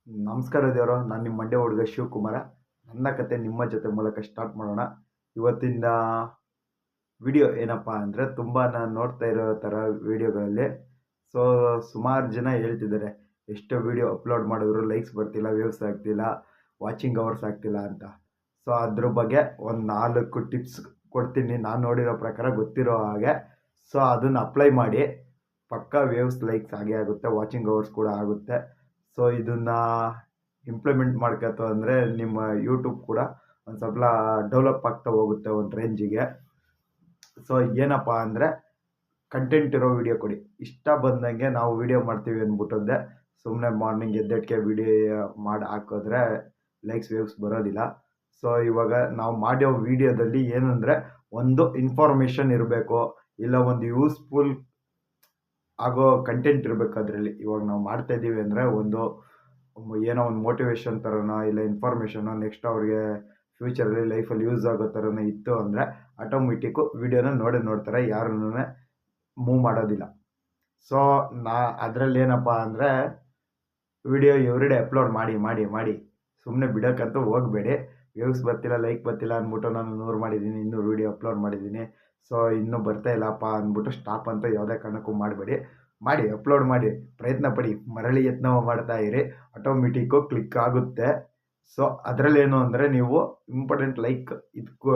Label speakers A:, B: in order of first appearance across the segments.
A: ನಮಸ್ಕಾರ ದೇವರು. ನಾನು ನಿಮ್ಮ ಮಂಡ್ಯ ಹುಡುಗ ಶಿವಕುಮಾರ. ನನ್ನ ಕತೆ ನಿಮ್ಮ ಜೊತೆ ಮೂಲಕ ಸ್ಟಾರ್ಟ್ ಮಾಡೋಣ. ಇವತ್ತಿನ ವಿಡಿಯೋ ಏನಪ್ಪ ಅಂದರೆ, ತುಂಬ ನಾನು ನೋಡ್ತಾ ಇರೋ ಥರ ವಿಡಿಯೋಗಳಲ್ಲಿ ಸುಮಾರು ಜನ ಹೇಳ್ತಿದ್ದಾರೆ, ಎಷ್ಟು ವಿಡಿಯೋ ಅಪ್ಲೋಡ್ ಮಾಡಿದ್ರು ಲೈಕ್ಸ್ ಬರ್ತಿಲ್ಲ, ವ್ಯೂಸ್ ಆಗ್ತಿಲ್ಲ, ವಾಚಿಂಗ್ ಅವರ್ಸ್ ಆಗ್ತಿಲ್ಲ ಅಂತ. ಅದ್ರ ಬಗ್ಗೆ ಒಂದು 4 ಟಿಪ್ಸ್ ಕೊಡ್ತೀನಿ, ನಾನು ನೋಡಿರೋ ಪ್ರಕಾರ ಗೊತ್ತಿರೋ ಹಾಗೆ. ಅದನ್ನು ಅಪ್ಲೈ ಮಾಡಿ, ಪಕ್ಕಾ ವ್ಯೂಸ್ ಲೈಕ್ಸ್ ಆಗೇ ಆಗುತ್ತೆ, ವಾಚಿಂಗ್ ಅವರ್ಸ್ ಕೂಡ ಆಗುತ್ತೆ. ಇದನ್ನು ಇಂಪ್ಲಿಮೆಂಟ್ ಮಾಡ್ಕೊತು ಅಂದರೆ ನಿಮ್ಮ ಯೂಟ್ಯೂಬ್ ಕೂಡ ಒಂದು ಸ್ವಲ್ಪ ಡೆವಲಪ್ ಆಗ್ತಾ ಹೋಗುತ್ತೆ ಒಂದು ರೇಂಜಿಗೆ. ಏನಪ್ಪ ಅಂದರೆ, ಕಂಟೆಂಟ್ ಇರೋ ವಿಡಿಯೋ ಕೊಡಿ. ಇಷ್ಟ ಬಂದಂಗೆ ನಾವು ವಿಡಿಯೋ ಮಾಡ್ತೀವಿ ಅಂದ್ಬಿಟ್ಟದ್ದೆ ಸುಮ್ಮನೆ ಮಾರ್ನಿಂಗ್ ಎದ್ದಕ್ಕೆ ವಿಡಿಯೋ ಮಾಡಿ ಹಾಕಿದ್ರೆ ಲೈಕ್ಸ್ ವ್ಯೂಸ್ ಬರೋದಿಲ್ಲ. ಇವಾಗ ನಾವು ಮಾಡೋ ವಿಡಿಯೋದಲ್ಲಿ ಏನಂದರೆ, ಒಂದು ಇನ್ಫಾರ್ಮೇಷನ್ ಇರಬೇಕು, ಇಲ್ಲ ಒಂದು ಯೂಸ್ಫುಲ್ ಆಗೋ ಕಂಟೆಂಟ್ ಇರಬೇಕು ಅದರಲ್ಲಿ. ಇವಾಗ ನಾವು ಮಾಡ್ತಾ ಇದ್ದೀವಿ ಅಂದರೆ ಏನೋ ಒಂದು ಮೋಟಿವೇಶನ್ ಥರನೋ ಇಲ್ಲ ಇನ್ಫಾರ್ಮೇಷನೋ ನೆಕ್ಸ್ಟ್ ಅವ್ರಿಗೆ ಫ್ಯೂಚರಲ್ಲಿ ಲೈಫಲ್ಲಿ ಯೂಸ್ ಆಗೋ ಥರನೋ ಇತ್ತು ಅಂದರೆ ಆಟೋಮೆಟಿಕ್ಕು ವೀಡಿಯೋನ ನೋಡ್ತಾರೆ, ಯಾರನ್ನೂ ಮೂವ್ ಮಾಡೋದಿಲ್ಲ. ಅದರಲ್ಲಿ ಏನಪ್ಪ ಅಂದರೆ, ವಿಡಿಯೋ ಎವ್ರಿಡೇ ಅಪ್ಲೋಡ್ ಮಾಡಿ ಮಾಡಿ ಮಾಡಿ ಸುಮ್ಮನೆ ಬಿಡೋಕ್ಕಂತೂ ಹೋಗಬೇಡಿ. ವ್ಯೂಸ್ ಬರ್ತಿಲ್ಲ, ಲೈಕ್ ಬರ್ತಿಲ್ಲ ಅಂದ್ಬಿಟ್ಟು ನಾನು 100 ಮಾಡಿದ್ದೀನಿ, 200 ವೀಡಿಯೋ ಅಪ್ಲೋಡ್ ಮಾಡಿದ್ದೀನಿ, ಇನ್ನೂ ಬರ್ತಾ ಇಲ್ಲಪ್ಪ ಅಂದ್ಬಿಟ್ಟು ಸ್ಟಾಪ್ ಅಂತ ಯಾವುದೇ ಕಾರಣಕ್ಕೂ ಮಾಡಬೇಡಿ. ಅಪ್ಲೋಡ್ ಮಾಡಿ, ಪ್ರಯತ್ನ ಪಡಿ, ಮರಳಿ ಯತ್ನ ಮಾಡ್ತಾ ಇರಿ, ಆಟೋಮೆಟಿಕ್ಕು ಕ್ಲಿಕ್ ಆಗುತ್ತೆ. ಅದರಲ್ಲೇನು ಅಂದರೆ, ನೀವು ಇಂಪಾರ್ಟೆಂಟ್ ಲೈಕ್ ಇದಕ್ಕೂ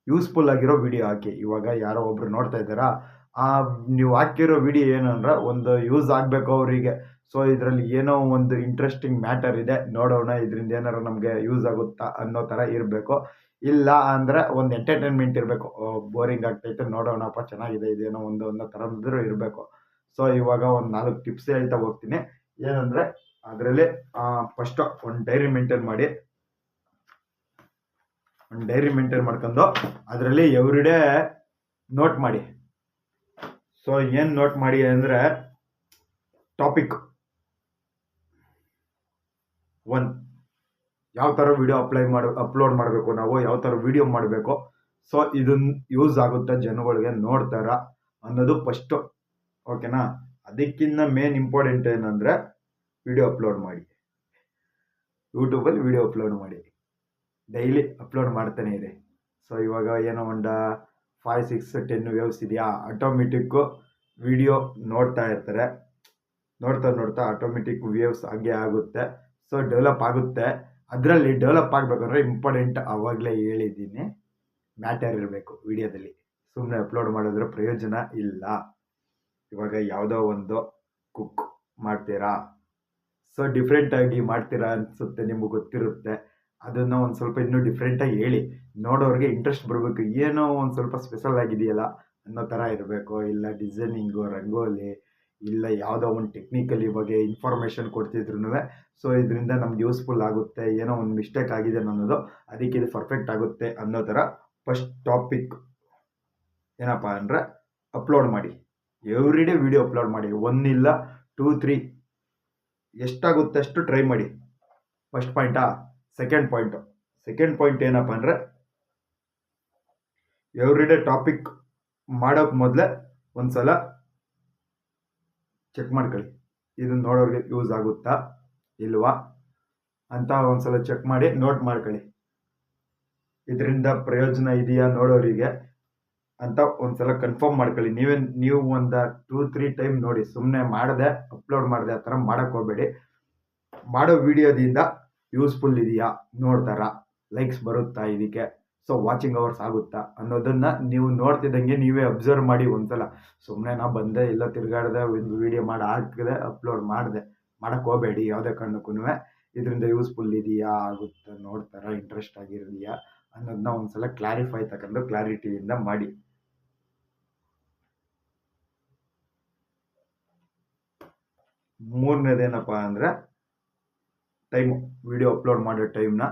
A: ಯೂಸ್ಫುಲ್ ಆಗಿರೋ ವಿಡಿಯೋ ಹಾಕಿ. ಇವಾಗ ಯಾರೋ ಒಬ್ರು ನೋಡ್ತಾ ಇದ್ದಾರಾ, ನೀವು ಹಾಕಿರೋ ವಿಡಿಯೋ ಏನು ಅಂದರೆ ಒಂದು ಯೂಸ್ ಆಗಬೇಕು ಅವರಿಗೆ. ಇದರಲ್ಲಿ ಏನೋ ಒಂದು ಇಂಟ್ರೆಸ್ಟಿಂಗ್ ಮ್ಯಾಟರ್ ಇದೆ, ನೋಡೋಣ ಇದರಿಂದ ಏನಾರು ನಮಗೆ ಯೂಸ್ ಆಗುತ್ತಾ ಅನ್ನೋ ಥರ ಇರಬೇಕು. ಇಲ್ಲ ಅಂದರೆ ಒಂದು ಎಂಟರ್ಟೈನ್ಮೆಂಟ್ ಇರಬೇಕು, ಬೋರಿಂಗ್ ಆಗ್ತೈತೆ ನೋಡೋಣಪ್ಪ ಚೆನ್ನಾಗಿದೆ ಇದೇನೋ ಒಂದು ಅನ್ನೋ ಥರದ್ರೂ ಇರಬೇಕು. ಇವಾಗ ಒಂದು 4 ಟಿಪ್ಸ್ ಹೇಳ್ತಾ ಹೋಗ್ತೀನಿ. ಏನಂದರೆ, ಅದರಲ್ಲಿ ಫಸ್ಟ್ ಒಂದು ಡೈರಿ ಮೇಂಟೈನ್ ಮಾಡಿ. ಮಾಡ್ಕೊಂಡು ಅದರಲ್ಲಿ ಎವ್ರಿಡೇ ನೋಟ್ ಮಾಡಿ. ಏನು ನೋಟ್ ಮಾಡಿ ಅಂದರೆ, ಟಾಪಿಕ್ 1, ಯಾವ ಥರ ವಿಡಿಯೋ ಅಪ್ಲೋಡ್ ಮಾಡಬೇಕು, ನಾವು ಯಾವ ಥರ ವಿಡಿಯೋ ಮಾಡಬೇಕು, ಇದನ್ನು ಯೂಸ್ ಆಗುತ್ತೆ ಜನಗಳಿಗೆ, ನೋಡ್ತಾರ ಅನ್ನೋದು ಫಸ್ಟು. ಓಕೆನಾ? ಅದಕ್ಕಿಂತ ಮೇನ್ ಇಂಪಾರ್ಟೆಂಟ್ ಏನಂದರೆ, ವಿಡಿಯೋ ಅಪ್ಲೋಡ್ ಮಾಡಿ. ಯೂಟ್ಯೂಬಲ್ಲಿ ವಿಡಿಯೋ ಅಪ್ಲೋಡ್ ಮಾಡಿ, ಡೈಲಿ ಅಪ್ಲೋಡ್ ಮಾಡ್ತಾನೆ ಇದೆ. ಇವಾಗ ಏನೋ ಒಂದು 5, 6, 10 ವ್ಯೂಸ್ ಇದೆಯಾ, ಆಟೋಮೆಟಿಕ್ಕು ವಿಡಿಯೋ ನೋಡ್ತಾ ಇರ್ತಾರೆ. ನೋಡ್ತಾ ಆಟೋಮೆಟಿಕ್ ವ್ಯೂಸ್ ಆಗೇ ಆಗುತ್ತೆ. ಡೆವಲಪ್ ಆಗುತ್ತೆ. ಅದರಲ್ಲಿ ಡೆವಲಪ್ ಆಗಬೇಕಂದ್ರೆ ಇಂಪಾರ್ಟೆಂಟ್ ಆವಾಗಲೇ ಹೇಳಿದ್ದೀನಿ, ಮ್ಯಾಟರ್ ಇರಬೇಕು ವಿಡಿಯೋದಲ್ಲಿ. ಸುಮ್ಮನೆ ಅಪ್ಲೋಡ್ ಮಾಡಿದ್ರೆ ಪ್ರಯೋಜನ ಇಲ್ಲ. ಇವಾಗ ಯಾವುದೋ ಒಂದು ಕುಕ್ ಮಾಡ್ತೀರಾ, ಡಿಫ್ರೆಂಟಾಗಿ ಮಾಡ್ತೀರಾ ಅನಿಸುತ್ತೆ, ನಿಮಗೆ ಗೊತ್ತಿರುತ್ತೆ. ಅದನ್ನು ಒಂದು ಸ್ವಲ್ಪ ಇನ್ನೂ ಡಿಫ್ರೆಂಟಾಗಿ ಹೇಳಿ, ನೋಡೋರಿಗೆ ಇಂಟ್ರೆಸ್ಟ್ ಬರಬೇಕು. ಏನೋ ಒಂದು ಸ್ವಲ್ಪ ಸ್ಪೆಷಲ್ ಆಗಿದೆಯಲ್ಲ ಅನ್ನೋ ಥರ ಇರಬೇಕು. ಇಲ್ಲ ಡಿಸೈನಿಂಗು, ರಂಗೋಲಿ, ಇಲ್ಲ ಯಾವುದೋ ಒಂದು ಟೆಕ್ನಿಕಲಿ ಬಗ್ಗೆ ಇನ್ಫಾರ್ಮೇಷನ್ ಕೊಡ್ತಿದ್ರು ಇದರಿಂದ ನಮ್ಗೆ ಯೂಸ್ಫುಲ್ ಆಗುತ್ತೆ, ಏನೋ ಒಂದು ಮಿಸ್ಟೇಕ್ ಆಗಿದೆ ಅನ್ನೋದು, ಅದಕ್ಕೆ ಇದು ಪರ್ಫೆಕ್ಟ್ ಆಗುತ್ತೆ ಅನ್ನೋ ಥರ ಫಸ್ಟ್ ಟಾಪಿಕ್ ಏನಪ್ಪ ಅಂದರೆ ಅಪ್ಲೋಡ್ ಮಾಡಿ. ಎವ್ರಿಡೇ ವಿಡಿಯೋ ಅಪ್ಲೋಡ್ ಮಾಡಿ. 1 ಇಲ್ಲ 2, 3 ಎಷ್ಟಾಗುತ್ತೆ ಅಷ್ಟು ಟ್ರೈ ಮಾಡಿ. ಫಸ್ಟ್ ಪಾಯಿಂಟಾ. ಸೆಕೆಂಡ್ ಪಾಯಿಂಟ್ ಏನಪ್ಪ ಅಂದರೆ, ಎವ್ರಿಡೇ ಟಾಪಿಕ್ ಮಾಡೋಕ್ಕೆ ಮೊದಲೇ ಒಂದು ಸಲ ಚೆಕ್ ಮಾಡ್ಕೊಳ್ಳಿ, ಇದನ್ನು ನೋಡೋರಿಗೆ ಯೂಸ್ ಆಗುತ್ತಾ ಇಲ್ವಾ ಅಂತ ಒಂದು ಸಲ ಚೆಕ್ ಮಾಡಿ ನೋಟ್ ಮಾಡ್ಕೊಳ್ಳಿ. ಇದರಿಂದ ಪ್ರಯೋಜನ ಇದೆಯಾ ನೋಡೋರಿಗೆ ಅಂತ ಒಂದು ಸಲ ಕನ್ಫರ್ಮ್ ಮಾಡ್ಕೊಳ್ಳಿ. ನೀವು ಒಂದು 2, 3 ಟೈಮ್ ನೋಡಿ. ಸುಮ್ಮನೆ ಅಪ್ಲೋಡ್ ಮಾಡಿದೆ ಆ ಥರ ಮಾಡೋಕ್ಕೆ ಹೋಗಬೇಡಿ. ಮಾಡೋ ವಿಡಿಯೋದಿಂದ ಯೂಸ್ಫುಲ್ ಇದೆಯಾ, ನೋಡ್ತಾರಾ, ಲೈಕ್ಸ್ ಬರುತ್ತಾ ಇದಕ್ಕೆ, ವಾಚಿಂಗ್ ಅವರ್ಸ್ ಆಗುತ್ತಾ ಅನ್ನೋದನ್ನು ನೀವು ನೋಡ್ತಿದ್ದಂಗೆ ನೀವೇ ಅಬ್ಸರ್ವ್ ಮಾಡಿ ಒಂದ್ಸಲ. ಸುಮ್ಮನೆ ನಾ ಬಂದೆ ಇಲ್ಲ ತಿರುಗಾಡ್ದೆ ಒಂದು ವಿಡಿಯೋ ಹಾಕಿದೆ ಅಪ್ಲೋಡ್ ಮಾಡೋಕ್ಕೆ ಹೋಗಬೇಡಿ ಯಾವುದೇ ಕಾರಣಕ್ಕೂ. ಇದರಿಂದ ಯೂಸ್ಫುಲ್ ಇದೆಯಾ, ಆಗುತ್ತಾ, ನೋಡ್ತಾರಾ, ಇಂಟ್ರೆಸ್ಟ್ ಆಗಿದೆಯಾ ಅನ್ನೋದನ್ನ ಒಂದ್ಸಲ ಕ್ಲಾರಿಫೈ ತಗೊಂಡು ಕ್ಲಾರಿಟಿಯಿಂದ ಮಾಡಿ. ಮೂರನೇದೇನಪ್ಪ ಅಂದರೆ, ವಿಡಿಯೋ ಅಪ್ಲೋಡ್ ಮಾಡೋ ಟೈಮ್ನ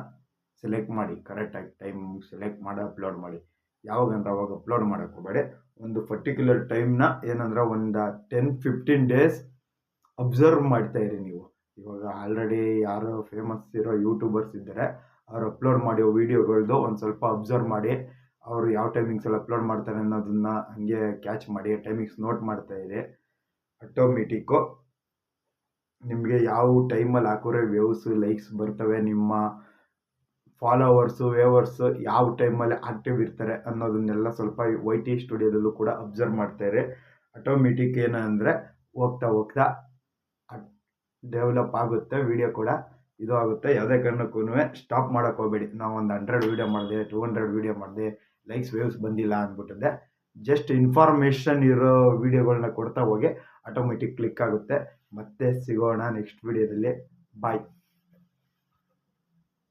A: ಸೆಲೆಕ್ಟ್ ಮಾಡಿ. ಕರೆಕ್ಟಾಗಿ ಟೈಮ್ ಸೆಲೆಕ್ಟ್ ಮಾಡಿ ಅಪ್ಲೋಡ್ ಮಾಡಿ. ಯಾವಾಗಂದ್ರೆ ಅವಾಗ ಅಪ್ಲೋಡ್ ಮಾಡೋಕ್ಕೆ ಹೋಗಬೇಡಿ. ಒಂದು ಪರ್ಟಿಕ್ಯುಲರ್ ಟೈಮ್ನ ಏನಂದ್ರೆ ಒಂದು 10-15 ಡೇಸ್ ಅಬ್ಸರ್ವ್ ಮಾಡ್ತಾ ಇರಿ ನೀವು. ಇವಾಗ ಆಲ್ರೆಡಿ ಯಾರು ಫೇಮಸ್ ಇರೋ ಯೂಟ್ಯೂಬರ್ಸ್ ಇದ್ದಾರೆ, ಅವ್ರು ಅಪ್ಲೋಡ್ ಮಾಡೋ ವೀಡಿಯೋಗಳದ್ದು ಒಂದು ಸ್ವಲ್ಪ ಅಬ್ಸರ್ವ್ ಮಾಡಿ. ಅವರು ಯಾವ ಟೈಮಿಂಗ್ಸಲ್ಲಿ ಅಪ್ಲೋಡ್ ಮಾಡ್ತಾರೆ ಅನ್ನೋದನ್ನು ಹಂಗೆ ಕ್ಯಾಚ್ ಮಾಡಿ, ಟೈಮಿಂಗ್ಸ್ ನೋಟ್ ಮಾಡ್ತಾ ಇರಿ. ಆಟೋಮೆಟಿಕ್ಕು ನಿಮಗೆ ಯಾವ ಟೈಮಲ್ಲಿ ಹಾಕಿದ್ರೆ ವ್ಯೂಸ್ ಲೈಕ್ಸ್ ಬರ್ತವೆ, ನಿಮ್ಮ ಫಾಲೋವರ್ಸು ವ್ಯೂವರ್ಸು ಯಾವ ಟೈಮಲ್ಲಿ ಆಕ್ಟಿವ್ ಇರ್ತಾರೆ ಅನ್ನೋದನ್ನೆಲ್ಲ ಸ್ವಲ್ಪ YT ಸ್ಟುಡಿಯೋದಲ್ಲೂ ಕೂಡ ಅಬ್ಸರ್ವ್ ಮಾಡ್ತಾರೆ. ಆಟೋಮೆಟಿಕ್ ಏನಂದರೆ ಹೋಗ್ತಾ ಹೋಗ್ತಾ ಡೆವಲಪ್ ಆಗುತ್ತೆ, ವಿಡಿಯೋ ಕೂಡ ಇದು ಆಗುತ್ತೆ. ಯಾವುದೇ ಕಾರಣಕ್ಕೂ ಸ್ಟಾಪ್ ಮಾಡೋಕ್ಕೆ ಹೋಗಬೇಡಿ. ನಾವು ಒಂದು 100 ವೀಡಿಯೋ ಮಾಡಿದೆ, 200 ವೀಡಿಯೋ ಮಾಡಿದೆ, ಲೈಕ್ಸ್ ವ್ಯೂಸ್ ಬಂದಿಲ್ಲ ಅಂದ್ಬಿಟ್ಟಿದ್ದೆ. ಜಸ್ಟ್ ಇನ್ಫಾರ್ಮೇಷನ್ ಇರೋ ವೀಡಿಯೋಗಳನ್ನ ಕೊಡ್ತಾ ಹೋಗಿ ಆಟೋಮೆಟಿಕ್ ಕ್ಲಿಕ್ ಆಗುತ್ತೆ. ಮತ್ತೆ ಸಿಗೋಣ ನೆಕ್ಸ್ಟ್ ವೀಡಿಯೋದಲ್ಲಿ. ಬಾಯ್.